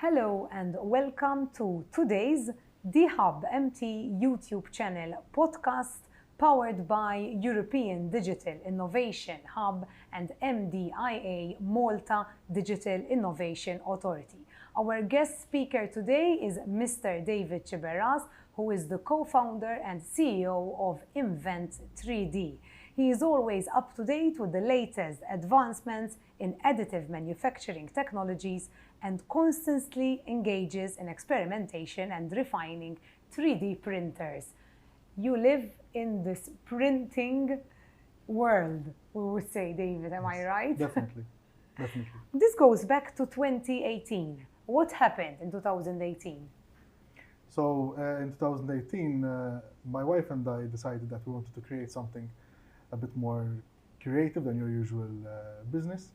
Hello and welcome to today's The Hub MT YouTube channel podcast powered by European Digital Innovation Hub and MDIA Malta Digital Innovation Authority. Our guest speaker today is Mr. David Sciberras, who is the co-founder and CEO of Invent 3D. He is always up to date with the latest advancements in additive manufacturing technologies and constantly engages in experimentation and refining 3D printers. You live in this printing world, we would say, David, am I right? Definitely. This goes back to 2018. What happened in 2018? So in 2018, my wife and I decided that we wanted to create something a bit more creative than your usual business.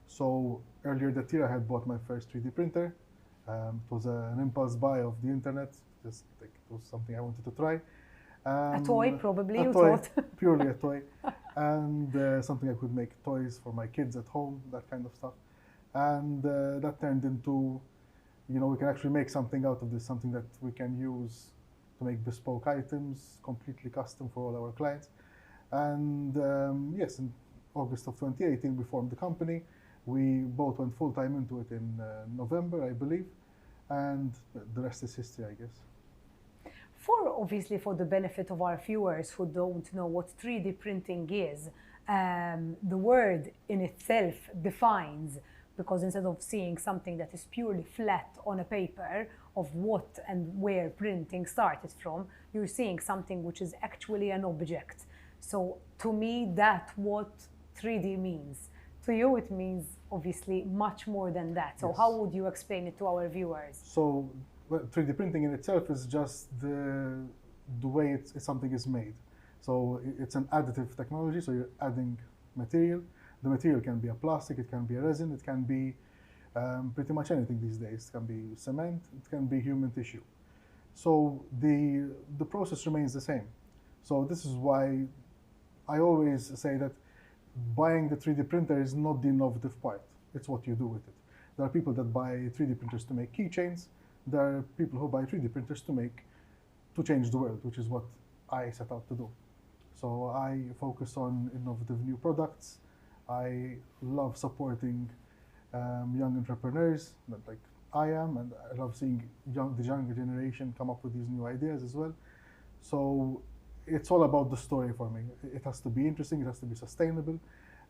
So earlier that year, I had bought my first 3D printer. It was an impulse buy of the internet. Just like it was something I wanted to try. A toy, probably, you toy, thought? Purely a toy. And something I could make toys for my kids at home, that kind of stuff. And that turned into, we can actually make something out of this, something that we can use to make bespoke items, completely custom for all our clients. And yes, in August of 2018, we formed the company. We both went full-time into it in November, I believe, and the rest is history, I guess. Obviously, for the benefit of our viewers who don't know what 3D printing is, the word in itself defines, because instead of seeing something that is purely flat on a paper of what and where printing started from, you're seeing something which is actually an object. So to me, that's what 3D means. To you, it means obviously much more than that. So yes. How would you explain it to our viewers? So 3D printing in itself is just the way something is made. So it's an additive technology, so you're adding material. The material can be a plastic, it can be a resin, it can be pretty much anything these days. It can be cement, it can be human tissue. So the process remains the same. So this is why I always say that buying the 3D printer is not the innovative part. It's what you do with it. There are people that buy 3D printers to make keychains. There are people who buy 3D printers to change the world, which is what I set out to do. So I focus on innovative new products. I love supporting young entrepreneurs, like I am, and I love seeing the younger generation come up with these new ideas as well. So it's all about the story for me. It has to be interesting, it has to be sustainable,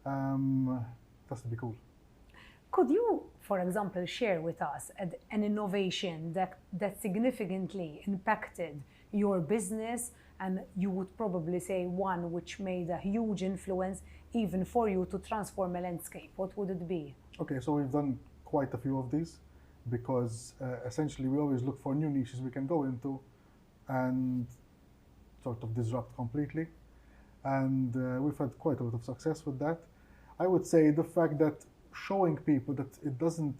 it has to be cool. Could you, for example, share with us an innovation that significantly impacted your business, and you would probably say one which made a huge influence even for you to transform a landscape? What would it be? Okay, so we've done quite a few of these because essentially we always look for new niches we can go into and sort of disrupt completely. And we've had quite a lot of success with that. I would say the fact that showing people that it doesn't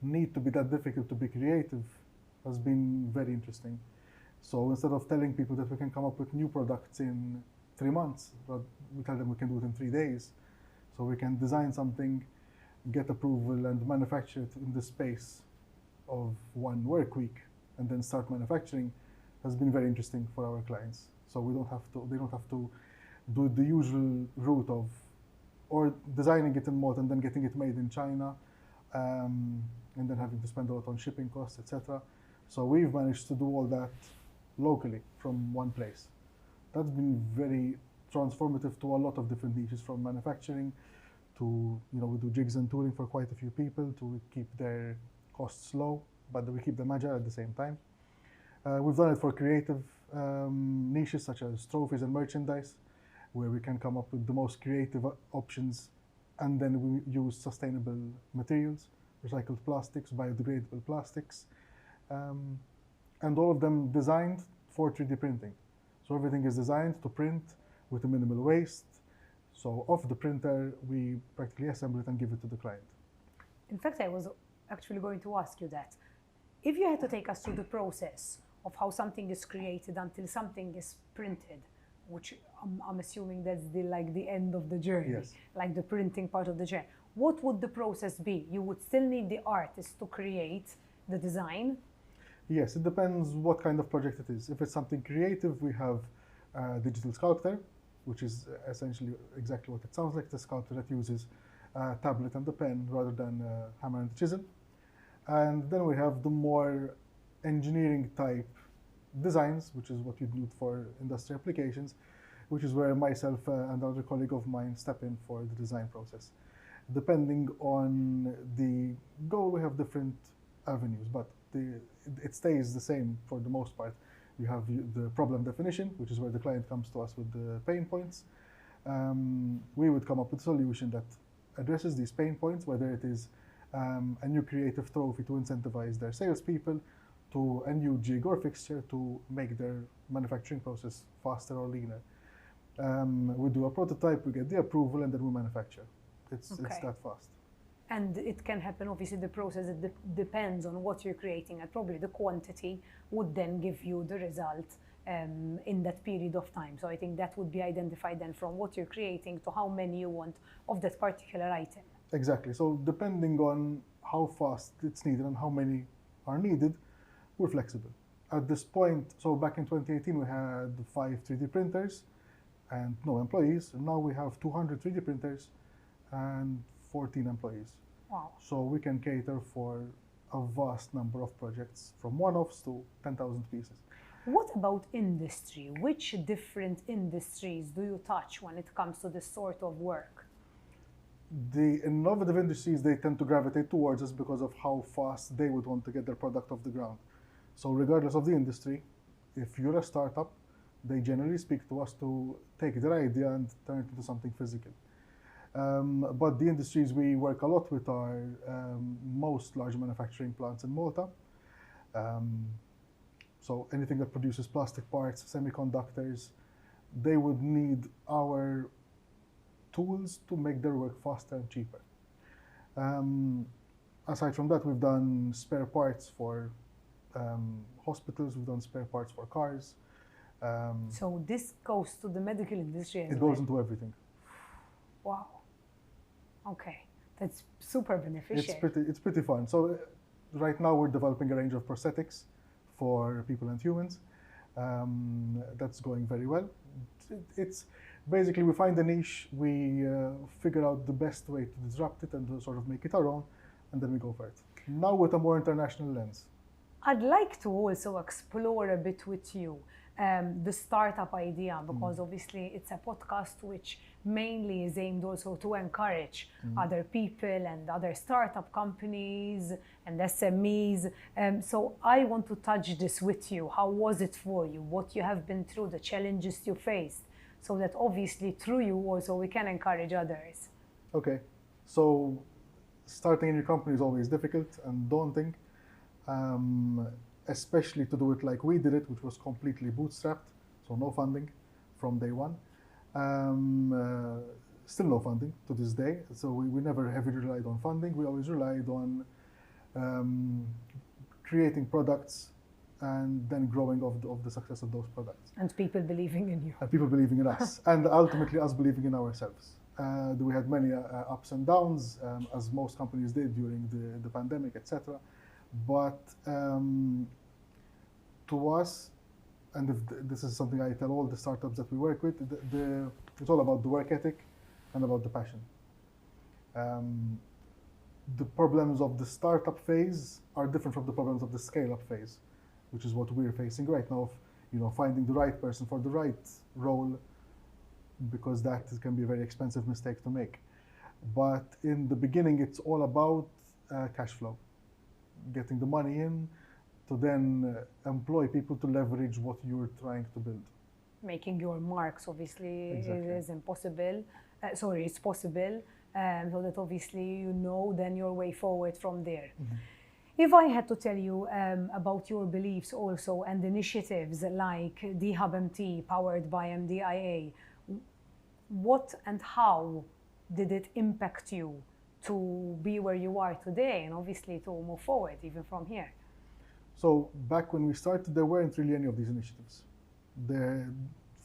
need to be that difficult to be creative has been very interesting. So instead of telling people that we can come up with new products in 3 months, but we tell them we can do it in 3 days. So we can design something, get approval, and manufacture it in the space of 1 work week, and then start manufacturing has been very interesting for our clients. So they don't have to do the usual route of or designing it in Malta and then getting it made in China, and then having to spend a lot on shipping costs, etc. So we've managed to do all that locally from one place. That's been very transformative to a lot of different niches, from manufacturing to, we do jigs and tooling for quite a few people to keep their costs low, but we keep them agile at the same time. We've done it for creative niches such as trophies and merchandise, where we can come up with the most creative options, and then we use sustainable materials, recycled plastics, biodegradable plastics, and all of them designed for 3D printing. So everything is designed to print with a minimal waste. So off the printer, we practically assemble it and give it to the client. In fact, I was actually going to ask you that. If you had to take us through the process of how something is created until something is printed, which I'm assuming that's the end of the journey, yes, like the printing part of the journey. What would the process be? You would still need the artist to create the design? Yes, it depends what kind of project it is. If it's something creative, we have a digital sculptor, which is essentially exactly what it sounds like, the sculptor that uses a tablet and a pen rather than a hammer and a chisel. And then we have the more engineering type designs, which is what you'd need for industry applications, which is where myself and another colleague of mine step in for the design process. Depending on the goal, we have different avenues, but it stays the same for the most part. You have the problem definition, which is where the client comes to us with the pain points. We would come up with a solution that addresses these pain points, whether it is a new creative trophy to incentivize their salespeople, to a new jig or fixture to make their manufacturing process faster or leaner. We do a prototype, we get the approval, and then we manufacture. It's that fast. And it can happen, obviously, the process, it depends on what you're creating, and probably the quantity would then give you the result in that period of time. So I think that would be identified then from what you're creating to how many you want of that particular item. Exactly. So depending on how fast it's needed and how many are needed, we're flexible. At this point, so back in 2018, we had 5 3D printers and no employees. Now we have 200 3D printers and 14 employees. Wow. So we can cater for a vast number of projects, from one-offs to 10,000 pieces. What about industry? Which different industries do you touch when it comes to this sort of work? The innovative industries, they tend to gravitate towards us because of how fast they would want to get their product off the ground. So regardless of the industry, if you're a startup, they generally speak to us to take their idea and turn it into something physical. But the industries we work a lot with are most large manufacturing plants in Malta. So anything that produces plastic parts, semiconductors, they would need our tools to make their work faster and cheaper. Aside from that, we've done spare parts for hospitals, we've done spare parts for cars. So this goes to the medical industry as It well? goes into everything. Wow. Okay, that's super beneficial. It's pretty fun. So right now we're developing a range of prosthetics for people and humans. That's going very well. It's basically, we find a niche, we figure out the best way to disrupt it and to sort of make it our own, and then we go for it. Now with a more international lens. I'd like to also explore a bit with you the startup idea, because obviously it's a podcast which mainly is aimed also to encourage other people and other startup companies and SMEs. So I want to touch this with you. How was it for you? What you have been through, the challenges you faced, so that obviously through you also we can encourage others. Okay, so starting a new company is always difficult and daunting. Especially to do it like we did it, which was completely bootstrapped, so no funding from day one. Still no funding to this day, so we never heavily relied on funding. We always relied on creating products and then growing of the success of those products. And people believing in you. And people believing in us, and ultimately us believing in ourselves. We had many ups and downs, as most companies did during the pandemic, etc. But to us, and this is something I tell all the startups that we work with, it's all about the work ethic and about the passion. The problems of the startup phase are different from the problems of the scale-up phase, which is what we're facing right now, of finding the right person for the right role, because that can be a very expensive mistake to make. But in the beginning, it's all about cash flow. Getting the money in to then employ people to leverage what you're trying to build. Making your marks, obviously, Exactly. is impossible. It's possible, so that obviously you know then your way forward from there. If I had to tell you about your beliefs also and initiatives like the Hub MT powered by MDIA, what and how did it impact you to be where you are today, and obviously to move forward even from here? So back when we started, there weren't really any of these initiatives.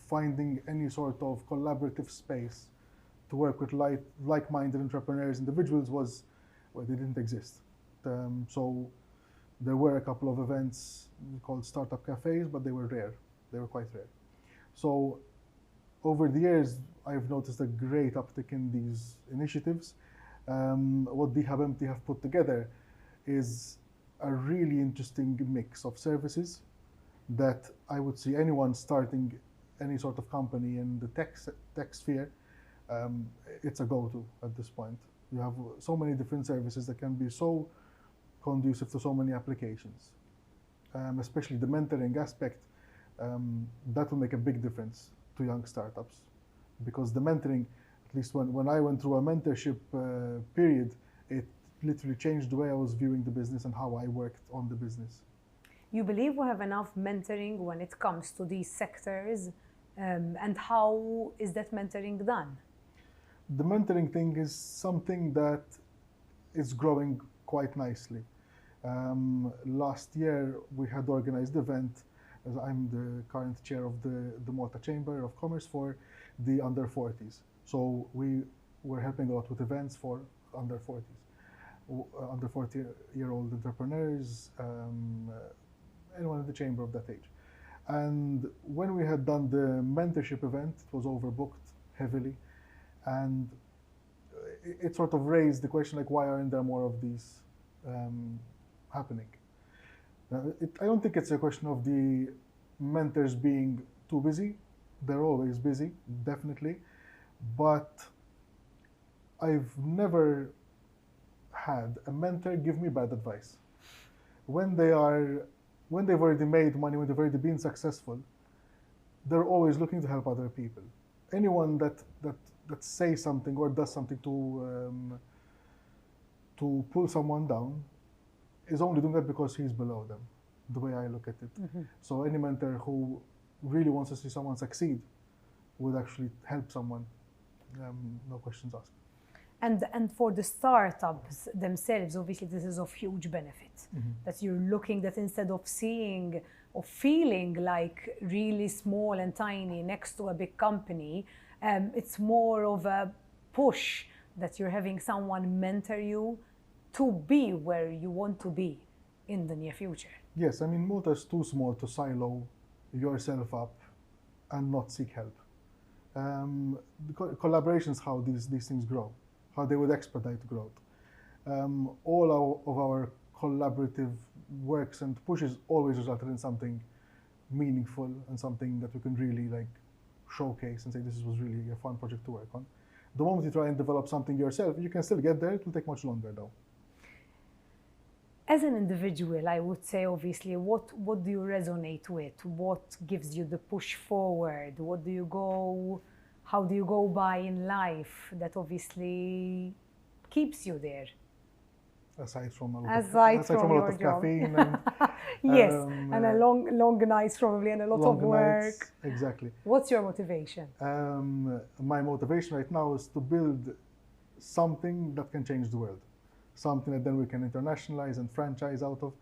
Finding any sort of collaborative space to work with like-minded entrepreneurs, individuals, they didn't exist. So There were a couple of events called startup cafes, but they were rare. They were quite rare. So over the years, I've noticed a great uptick in these initiatives. What the Hub MT have put together is a really interesting mix of services that I would see anyone starting any sort of company in the tech sphere, it's a go-to at this point. You have so many different services that can be so conducive to so many applications, especially the mentoring aspect. That will make a big difference to young startups, because the mentoring, at least when I went through a mentorship period, it literally changed the way I was viewing the business and how I worked on the business. You believe we have enough mentoring when it comes to these sectors, and how is that mentoring done? The mentoring thing is something that is growing quite nicely. Last year we had organized an event, as I'm the current chair of the Malta Chamber of Commerce for the under 40s. So we were helping a lot with events for under 40s, under 40-year-old entrepreneurs, anyone in the chamber of that age. And when we had done the mentorship event, it was overbooked heavily, and it sort of raised the question, like, why aren't there more of these happening? I don't think it's a question of the mentors being too busy. They're always busy, definitely, but I've never had a mentor give me bad advice. When they've already made money, when they've already been successful, they're always looking to help other people. Anyone that says something or does something to pull someone down is only doing that because he's below them, the way I look at it. Mm-hmm. So any mentor who really wants to see someone succeed would actually help someone, no questions asked. And for the startups themselves, obviously this is of huge benefit. Mm-hmm. That you're looking, that instead of seeing or feeling like really small and tiny next to a big company, it's more of a push that you're having someone mentor you to be where you want to be in the near future. Yes, I mean, Malta is too small to silo yourself up and not seek help. Collaboration is how these things grow, how they would expedite growth. All of our collaborative works and pushes always resulted in something meaningful and something that we can really like showcase and say this was really a fun project to work on. The moment you try and develop something yourself, you can still get there. It will take much longer though. As an individual, I would say, obviously, what do you resonate with? What gives you the push forward? How do you go by in life that obviously keeps you there? Aside from a lot of job. caffeine and yes, and a long nights probably, and a lot of work. Nights, exactly. What's your motivation? My motivation right now is to build something that can change the world, something that then we can internationalize and franchise out of.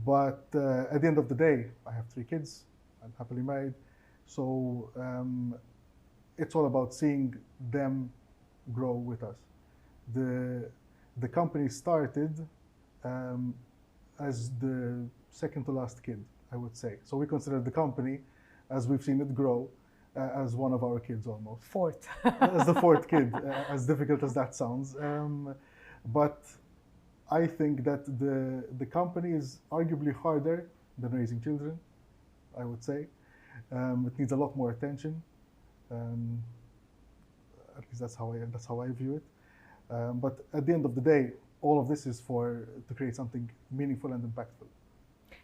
But at the end of the day, I have 3 kids. I'm happily married, so it's all about seeing them grow with us. The company started as the second to last kid, I would say. So we consider the company, as we've seen it grow, as one of our kids almost. Fourth. As the 4th kid, as difficult as that sounds. But I think that the company is arguably harder than raising children, I would say. It needs a lot more attention. At least that's how I view it. But at the end of the day, all of this is to create something meaningful and impactful.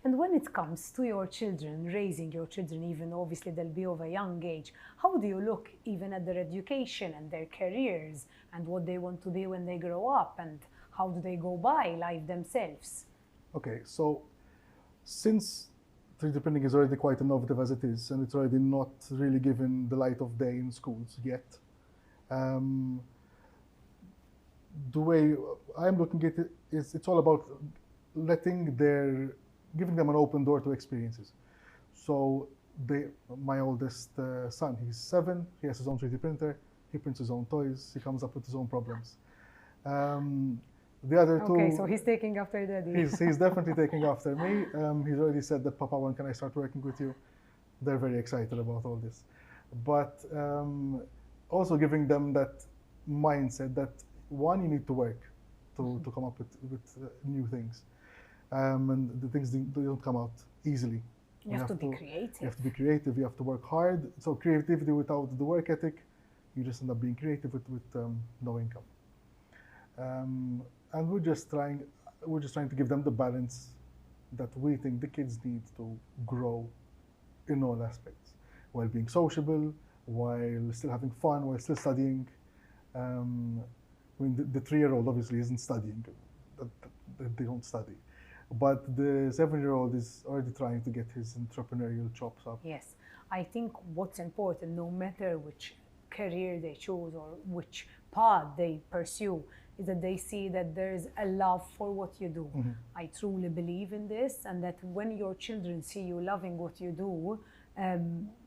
And when it comes to your children, raising your children, even obviously they'll be of a young age, how do you look even at their education and their careers and what they want to be when they grow up, and how do they go by life themselves? Okay, so since 3D printing is already quite innovative as it is, and it's already not really given the light of day in schools yet, the way I'm looking at it is it's all about giving them an open door to experiences. So my oldest son, he's 7, he has his own 3D printer, he prints his own toys, he comes up with his own problems. The other two. Okay, so he's taking after daddy. He's definitely taking after me. He's already said that, Papa, when can I start working with you? They're very excited about all this. But also giving them that mindset that, one, you need to work to come up with new things. And the things they don't come out easily. You have to be creative. You have to be creative, you have to work hard. So creativity without the work ethic, you just end up being creative with no income. And we're just trying to give them the balance that we think the kids need to grow in all aspects, while being sociable, while still having fun, while still studying. I mean, the 3-year-old obviously isn't studying; they don't study. But the 7-year-old is already trying to get his entrepreneurial chops up. Yes, I think what's important, no matter which career they choose or which path they pursue, is that they see that there's a love for what you do. Mm-hmm. I truly believe in this, and that when your children see you loving what you do,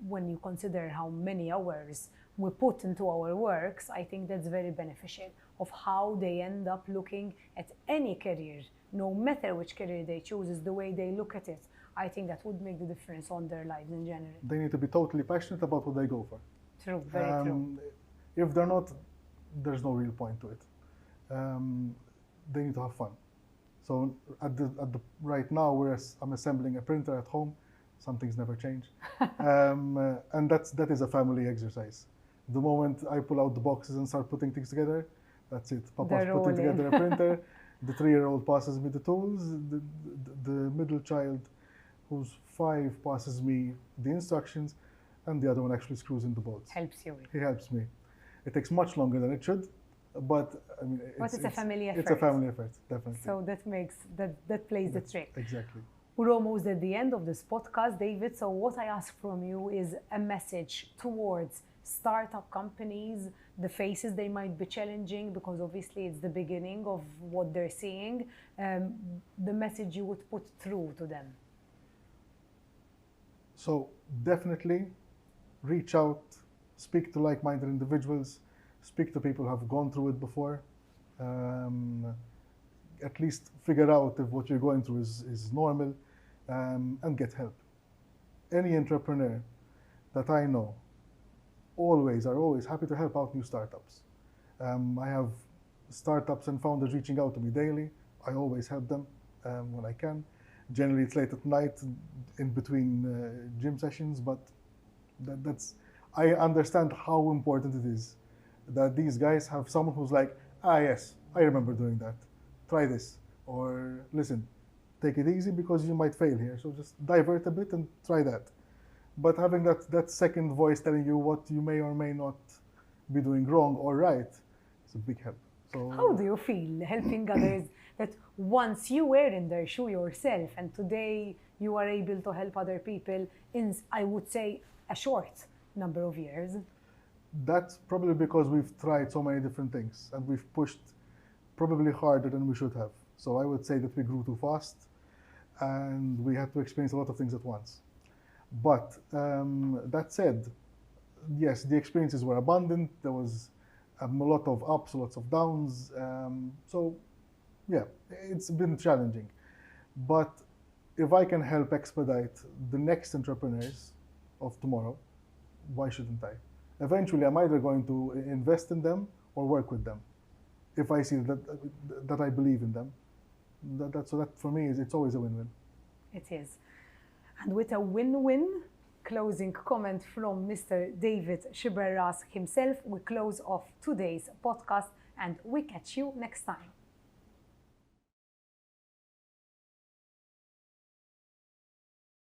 when you consider how many hours we put into our works, I think that's very beneficial of how they end up looking at any career. No matter which career they choose, is the way they look at it. I think that would make the difference on their lives in general. They need to be totally passionate about what they go for. True, very true. If they're not, there's no real point to it. They need to have fun. So right now, I'm assembling a printer at home. Some things never change, and that is a family exercise. The moment I pull out the boxes and start putting things together, that's it. Papa's putting together a printer. The 3-year-old passes me the tools. The middle child, who's 5, passes me the instructions, and the other one actually screws in the bolts. Helps you. He helps me. It takes much longer than it should, but I mean, it's a family effort. It's a family effort, definitely. So that plays the trick. Exactly. We're almost at the end of this podcast, David. So what I ask from you is a message towards startup companies, the phases they might be challenging, because obviously it's the beginning of what they're seeing, the message you would put through to them. So definitely reach out, speak to like-minded individuals, speak to people who have gone through it before, at least figure out if what you're going through is normal, and get help. Any entrepreneur that I know are always happy to help out new startups. I have startups and founders reaching out to me daily. I always help them when I can. Generally, it's late at night in between gym sessions, but I understand how important it is that these guys have someone who's like, yes, I remember doing that. Try this. Or listen, take it easy because you might fail here. So just divert a bit and try that. But having that second voice telling you what you may or may not be doing wrong or right is a big help. So how do you feel helping others that once you were in their shoe yourself and today you are able to help other people in, I would say, a short number of years? That's probably because we've tried so many different things and we've pushed probably harder than we should have. So I would say that we grew too fast and we had to experience a lot of things at once. But that said, yes, the experiences were abundant. There was a lot of ups, lots of downs. So yeah, it's been challenging. But if I can help expedite the next entrepreneurs of tomorrow, why shouldn't I? Eventually, I'm either going to invest in them or work with them. If I see that I believe in them, so that for me it's always a win-win. It is. And with a win-win closing comment from Mr. David Sciberras himself, we close off today's podcast and we catch you next time.